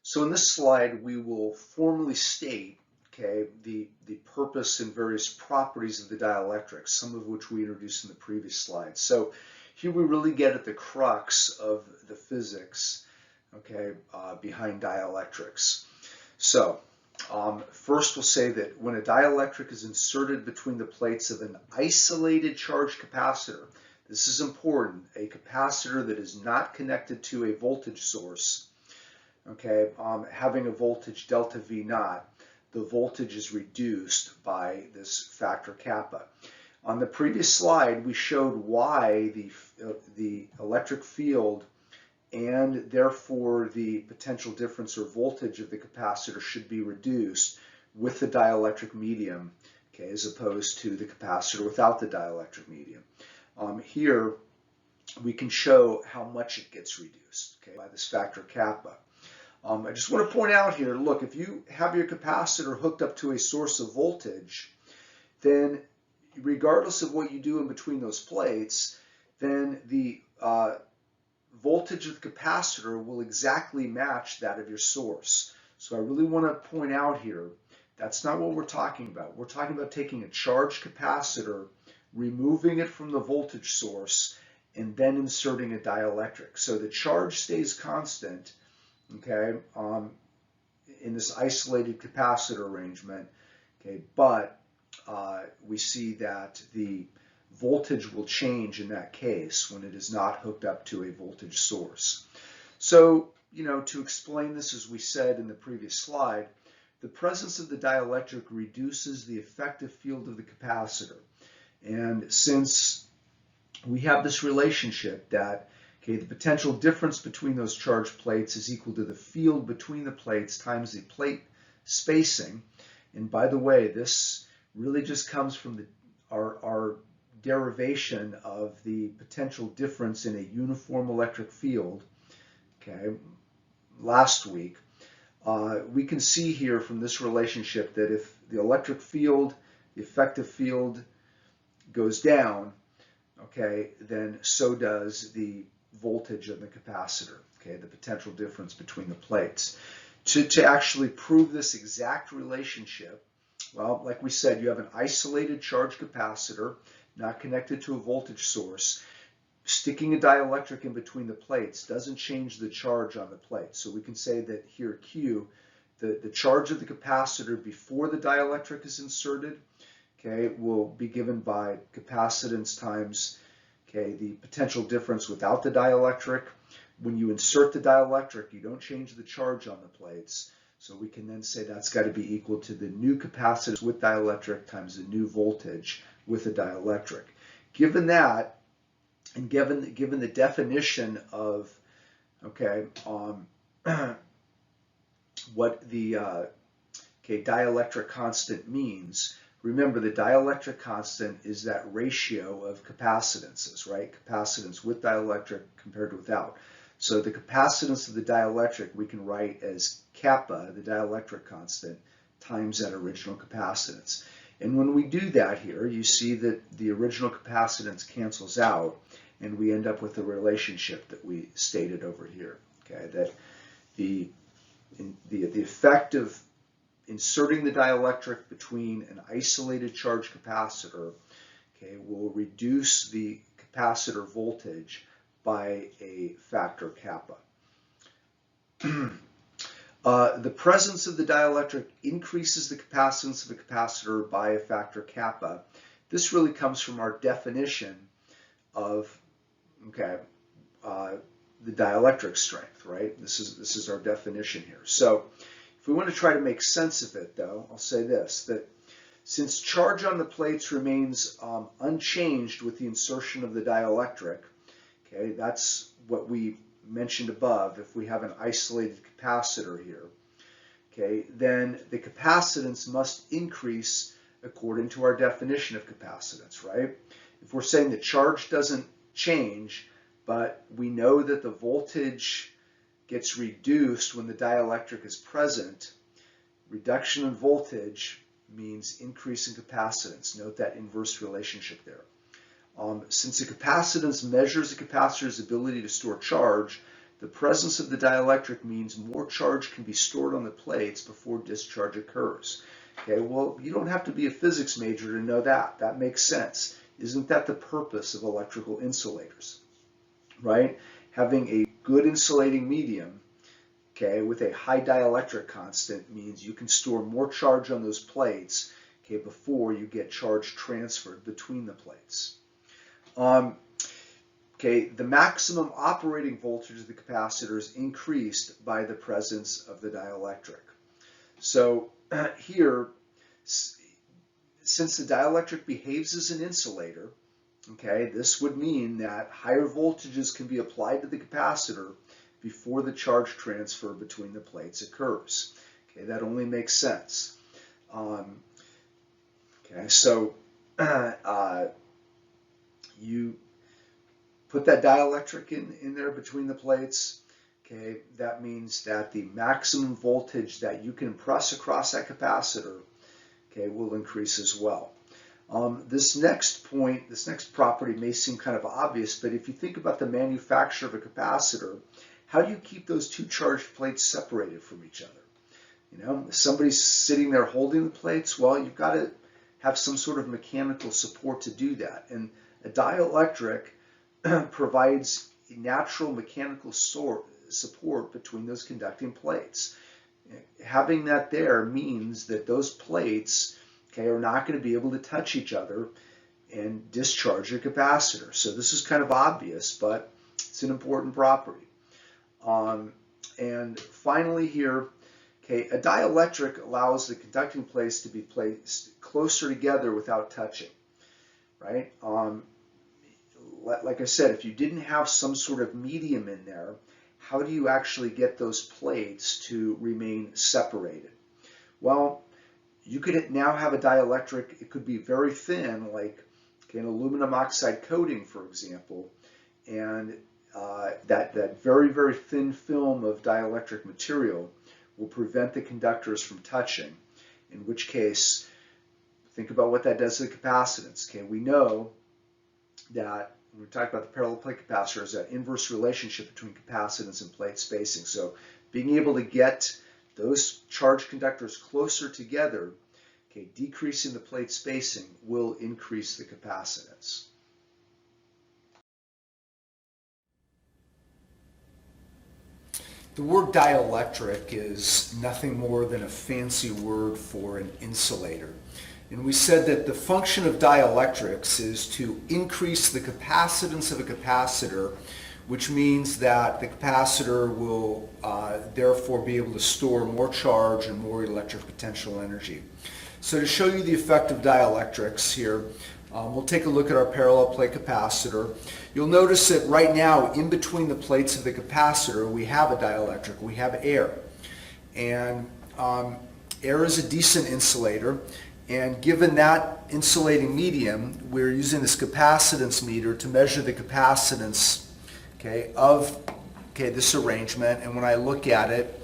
So in this slide, we will formally state, okay, the purpose and various properties of the dielectrics, some of which we introduced in the previous slide. So here we really get at the crux of the physics, okay, behind dielectrics. So first we'll say that when a dielectric is inserted between the plates of an isolated charged capacitor, this is important, a capacitor that is not connected to a voltage source, okay, having a voltage delta V naught, the voltage is reduced by this factor kappa. On the previous slide, we showed why the electric field and therefore the potential difference or voltage of the capacitor should be reduced with the dielectric medium, okay, as opposed to the capacitor without the dielectric medium. Here we can show how much it gets reduced, okay, by this factor kappa. I just want to point out here, look, if you have your capacitor hooked up to a source of voltage, then regardless of what you do in between those plates, then the voltage of the capacitor will exactly match that of your source. So I really want to point out here, that's not what we're talking about. We're talking about taking a charged capacitor, removing it from the voltage source, and then inserting a dielectric. So the charge stays constant, okay, in this isolated capacitor arrangement, okay, but we see that the voltage will change in that case when it is not hooked up to a voltage source. So, you know, to explain this, as we said in the previous slide, the presence of the dielectric reduces the effective field of the capacitor. And since we have this relationship that, okay, the potential difference between those charged plates is equal to the field between the plates times the plate spacing. And by the way, this really just comes from our derivation of the potential difference in a uniform electric field, okay, last week. We can see here from this relationship that if the electric field, the effective field goes down, okay, then so does the voltage of the capacitor, okay, the potential difference between the plates. To actually prove this exact relationship, well, like we said, you have an isolated charged capacitor, not connected to a voltage source. Sticking a dielectric in between the plates doesn't change the charge on the plate. So we can say that here Q, the charge of the capacitor before the dielectric is inserted, okay, will be given by capacitance times, okay, the potential difference without the dielectric. When you insert the dielectric, you don't change the charge on the plates. So we can then say that's got to be equal to the new capacitance with dielectric times the new voltage with a dielectric. Given that, and given the definition of, okay, what the dielectric constant means, remember the dielectric constant is that ratio of capacitances, right? Capacitance with dielectric compared to without. So the capacitance of the dielectric we can write as kappa, the dielectric constant, times that original capacitance. And when we do that here, you see that the original capacitance cancels out, and we end up with the relationship that we stated over here. Okay, that the effect of inserting the dielectric between an isolated charge capacitor, okay, will reduce the capacitor voltage by a factor kappa. The presence of the dielectric increases the capacitance of a capacitor by a factor kappa. This really comes from our definition of, okay, the dielectric strength, right? This is our definition here. So if we want to try to make sense of it, though, I'll say this, that since charge on the plates remains unchanged with the insertion of the dielectric, okay, that's what we mentioned above. If we have an isolated capacitor here, okay, then the capacitance must increase according to our definition of capacitance, right? If we're saying the charge doesn't change, but we know that the voltage gets reduced when the dielectric is present, reduction in voltage means increase in capacitance. Note that inverse relationship there. Since the capacitance measures the capacitor's ability to store charge, the presence of the dielectric means more charge can be stored on the plates before discharge occurs. Okay, well, you don't have to be a physics major to know that. That makes sense. Isn't that the purpose of electrical insulators, right? Having a good insulating medium, okay, with a high dielectric constant means you can store more charge on those plates, okay, before you get charge transferred between the plates. Okay, the maximum operating voltage of the capacitor is increased by the presence of the dielectric. So here, since the dielectric behaves as an insulator, okay, this would mean that higher voltages can be applied to the capacitor before the charge transfer between the plates occurs. Okay, that only makes sense. Okay, so you put that dielectric in there between the plates. Okay, that means that the maximum voltage that you can press across that capacitor, okay, will increase as well. This next point, this next property may seem kind of obvious, but if you think about the manufacture of a capacitor, how do you keep those two charged plates separated from each other? You know, if somebody's sitting there holding the plates, well, you've got to have some sort of mechanical support to do that. And a dielectric provides natural mechanical support between those conducting plates. Having that there means that those plates, okay, are not going to be able to touch each other and discharge your capacitor. So this is kind of obvious, but it's an important property. And finally here, okay, a dielectric allows the conducting plates to be placed closer together without touching, right? Like I said, if you didn't have some sort of medium in there, how do you actually get those plates to remain separated? Well, you could now have a dielectric. It could be very thin, like an aluminum oxide coating, for example, and that very, very thin film of dielectric material will prevent the conductors from touching, in which case, think about what that does to the capacitance. Okay, we know that when we talk about the parallel plate capacitors, that inverse relationship between capacitance and plate spacing. So being able to get those charged conductors closer together, okay, decreasing the plate spacing will increase the capacitance. The word dielectric is nothing more than a fancy word for an insulator. And we said that the function of dielectrics is to increase the capacitance of a capacitor which means that the capacitor will therefore be able to store more charge and more electric potential energy. So to show you the effect of dielectrics here, we'll take a look at our parallel plate capacitor. You'll notice that right now, in between the plates of the capacitor, we have a dielectric, we have air. And air is a decent insulator, and given that insulating medium, we're using this capacitance meter to measure the capacitance of this arrangement, and when I look at it,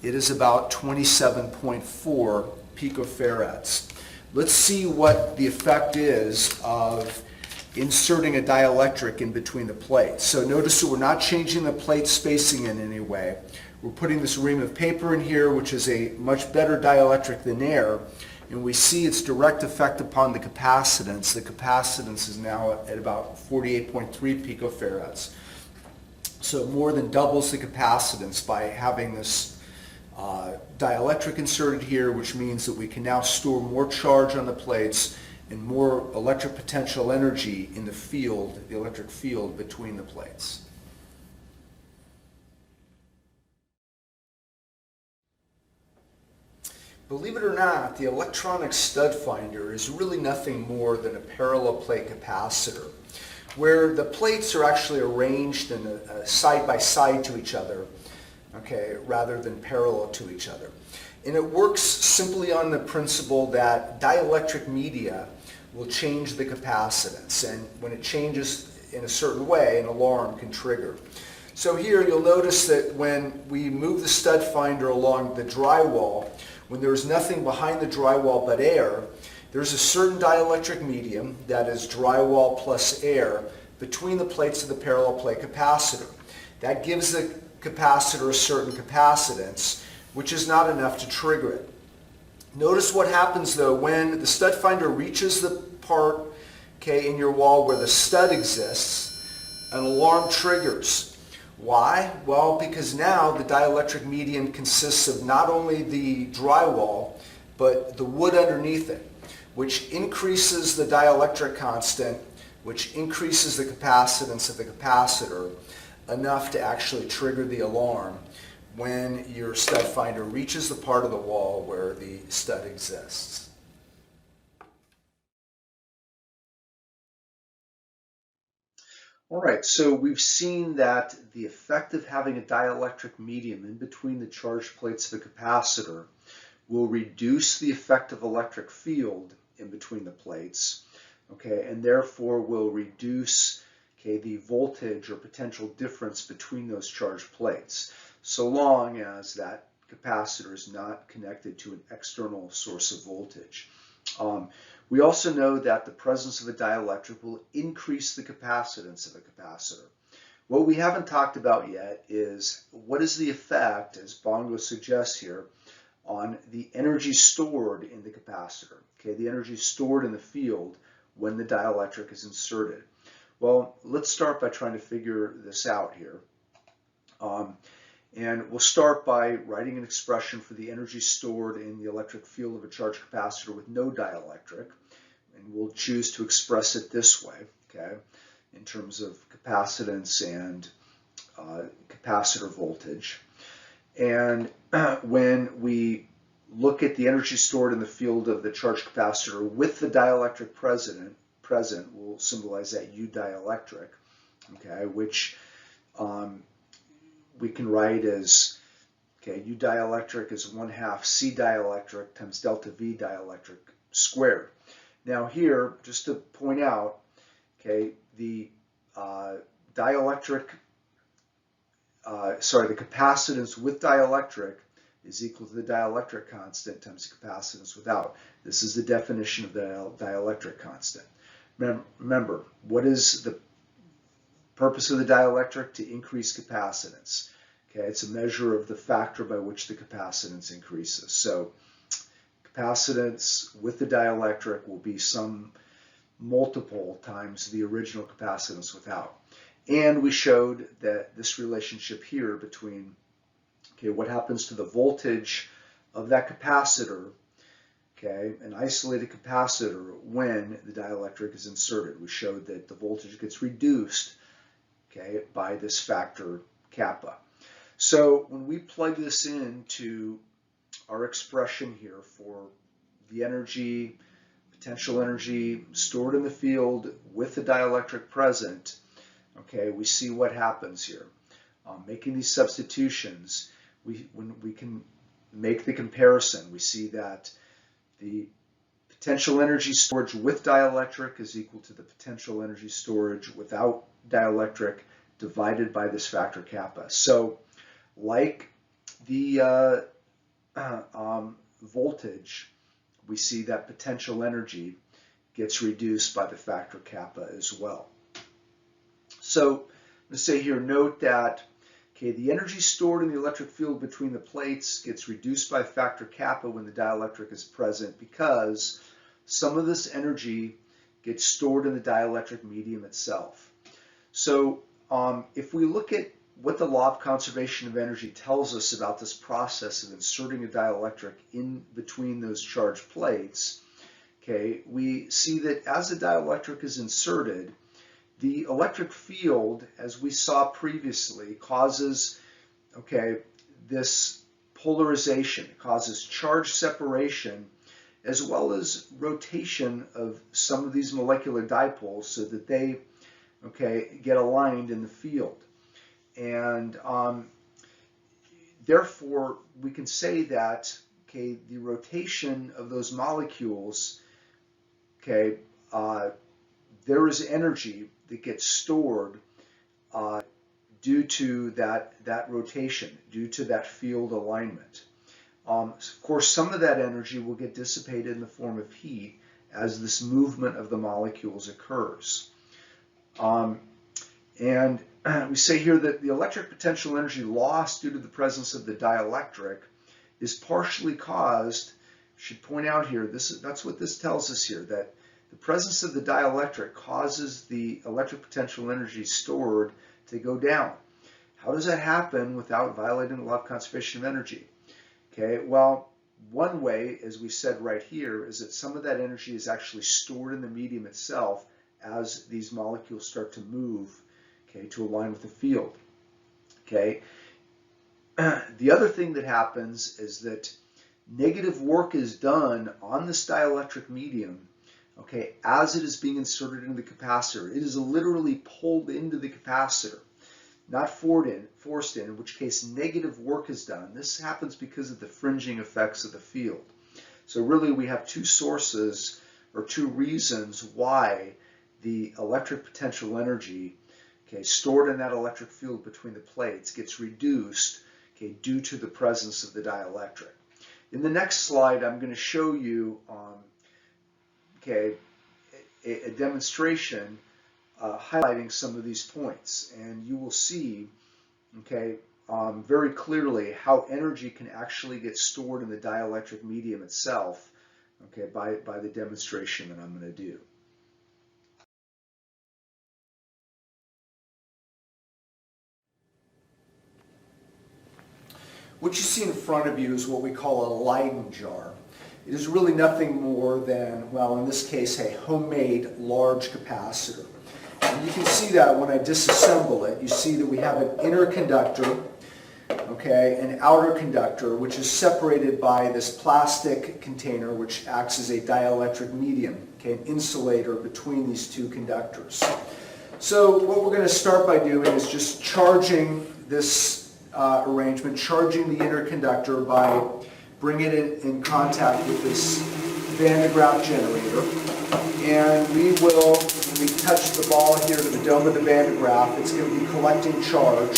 it is about 27.4 picofarads. Let's see what the effect is of inserting a dielectric in between the plates. So notice that we're not changing the plate spacing in any way. We're putting this ream of paper in here, which is a much better dielectric than air, and we see its direct effect upon the capacitance. The capacitance is now at about 48.3 picofarads. So it more than doubles the capacitance by having this dielectric inserted here, which means that we can now store more charge on the plates and more electric potential energy in the field, the electric field between the plates. Believe it or not, the electronic stud finder is really nothing more than a parallel plate capacitor, where the plates are actually arranged in side by side to each other, rather than parallel to each other. And it works simply on the principle that dielectric media will change the capacitance, and when it changes in a certain way, an alarm can trigger. So here you'll notice that when we move the stud finder along the drywall, when there's nothing behind the drywall but air, there's a certain dielectric medium, that is drywall plus air, between the plates of the parallel plate capacitor. That gives the capacitor a certain capacitance, which is not enough to trigger it. Notice what happens though when the stud finder reaches the part in your wall where the stud exists, an alarm triggers. Why? Well, because now the dielectric medium consists of not only the drywall, but the wood underneath it, which increases the dielectric constant, which increases the capacitance of the capacitor enough to actually trigger the alarm when your stud finder reaches the part of the wall where the stud exists. All right, so we've seen that the effect of having a dielectric medium in between the charged plates of the capacitor will reduce the effective electric field in between the plates, and therefore will reduce the voltage or potential difference between those charged plates, so long as that capacitor is not connected to an external source of voltage. We also know that the presence of a dielectric will increase the capacitance of a capacitor. What we haven't talked about yet is what is the effect, as Bongo suggests here, on the energy stored in the capacitor, the energy stored in the field when the dielectric is inserted. Well, let's start by trying to figure this out here. And we'll start by writing an expression for the energy stored in the electric field of a charged capacitor with no dielectric. And we'll choose to express it this way, in terms of capacitance and capacitor voltage. And when we look at the energy stored in the field of the charged capacitor with the dielectric present, we'll symbolize that U dielectric, which we can write as, U dielectric is 1/2 C dielectric times delta V dielectric squared. Now here, just to point out, the the capacitance with dielectric is equal to the dielectric constant times the capacitance without. This is the definition of the dielectric constant. Remember, what is the purpose of the dielectric? To increase capacitance. It's a measure of the factor by which the capacitance increases. So capacitance with the dielectric will be some multiple times the original capacitance without. And we showed that this relationship here between what happens to the voltage of that capacitor, an isolated capacitor, when the dielectric is inserted. We showed that the voltage gets reduced okay, by this factor kappa. So when we plug this into our expression here for the energy, potential energy stored in the field with the dielectric present, okay, we see what happens here. Making these substitutions, when we can make the comparison, we see that the potential energy storage with dielectric is equal to the potential energy storage without dielectric divided by this factor kappa. So like the voltage, we see that potential energy gets reduced by the factor kappa as well. So let's say here, note that okay, the energy stored in the electric field between the plates gets reduced by factor kappa when the dielectric is present because some of this energy gets stored in the dielectric medium itself. So if we look at what the law of conservation of energy tells us about this process of inserting a dielectric in between those charged plates, okay, we see that as the dielectric is inserted, the electric field, as we saw previously, causes, okay, this polarization, it causes charge separation, as well as rotation of some of these molecular dipoles so that they, okay, get aligned in the field. And therefore, we can say that, okay, the rotation of those molecules, okay, there is energy that gets stored due to that rotation, due to that field alignment. Of course, some of that energy will get dissipated in the form of heat as this movement of the molecules occurs. And we say here that the electric potential energy lost due to the presence of the dielectric is partially caused, I should point out here, that's what this tells us here, that the presence of the dielectric causes the electric potential energy stored to go down. How does that happen without violating the law of conservation of energy? Okay, well, one way, as we said right here, is that some of that energy is actually stored in the medium itself as these molecules start to move, okay, to align with the field. Okay. The other thing that happens is that negative work is done on this dielectric medium, okay, as it is being inserted into the capacitor. It is literally pulled into the capacitor, not forced in which case negative work is done. This happens because of the fringing effects of the field. So really we have two sources or two reasons why the electric potential energy, okay, stored in that electric field between the plates gets reduced, okay, due to the presence of the dielectric. In the next slide, I'm going to show you okay, a demonstration highlighting some of these points, and you will see, okay, very clearly how energy can actually get stored in the dielectric medium itself, okay, by the demonstration that I'm going to do. What you see in front of you is what we call a Leyden jar. It is really nothing more than, well, in this case, a homemade large capacitor. And you can see that when I disassemble it, you see that we have an inner conductor, okay, an outer conductor, which is separated by this plastic container, which acts as a dielectric medium, okay, an insulator between these two conductors. So what we're going to start by doing is just charging this arrangement, charging the inner conductor by bringing it in contact with this Van de Graaff generator. And we will, when we touch the ball here to the dome of the Van de Graaff, it's going to be collecting charge.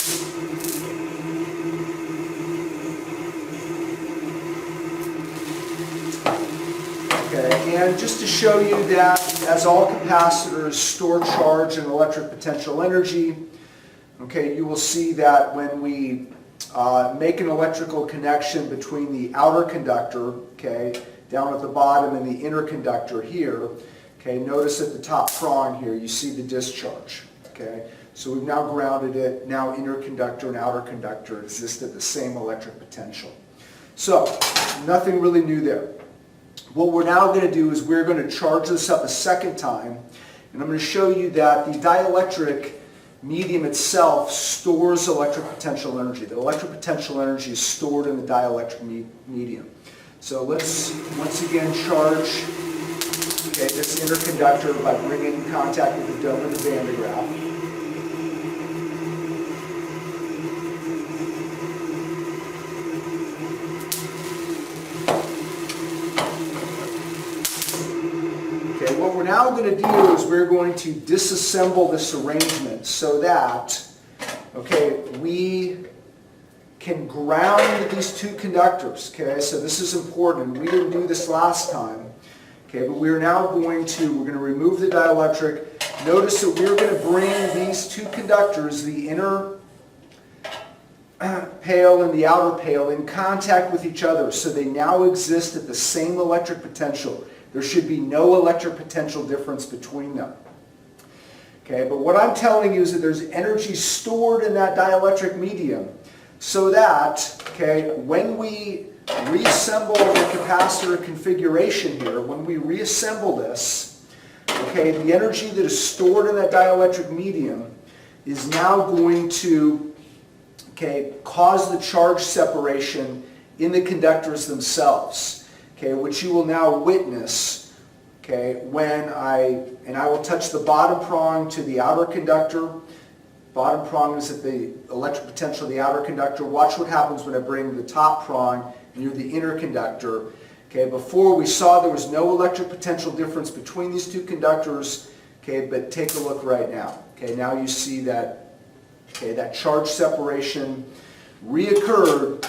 Okay, and just to show you that, as all capacitors store charge and electric potential energy, okay, you will see that when we make an electrical connection between the outer conductor, okay, down at the bottom, and the inner conductor here, okay, notice at the top prong here, you see the discharge, okay. So we've now grounded it, now inner conductor and outer conductor exist at the same electric potential. So, nothing really new there. What we're now going to do is we're going to charge this up a second time, and I'm going to show you that the dielectric medium itself stores electric potential energy. The electric potential energy is stored in the dielectric medium. So let's once again charge this interconductor by bringing it in contact with the dome of the Van de Graaff. What we're now going to do is we're going to disassemble this arrangement so that, we can ground these two conductors. So this is important. We didn't do this last time. But we're now going to remove the dielectric. Notice that we're going to bring these two conductors, the inner pail and the outer pail, in contact with each other so they now exist at the same electric potential. There should be no electric potential difference between them. But what I'm telling you is that there's energy stored in that dielectric medium so that, when we reassemble the capacitor configuration here, when we reassemble this, the energy that is stored in that dielectric medium is now going to, cause the charge separation in the conductors themselves. Which you will now witness, when I will touch the bottom prong to the outer conductor. Bottom prong is at the electric potential of the outer conductor. Watch what happens when I bring the top prong near the inner conductor. Before we saw there was no electric potential difference between these two conductors, but take a look right now. Now you see that, that charge separation reoccurred.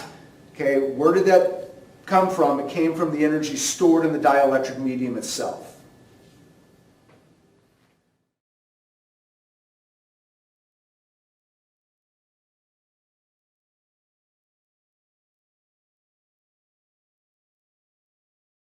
Where did that come from? It came from the energy stored in the dielectric medium itself.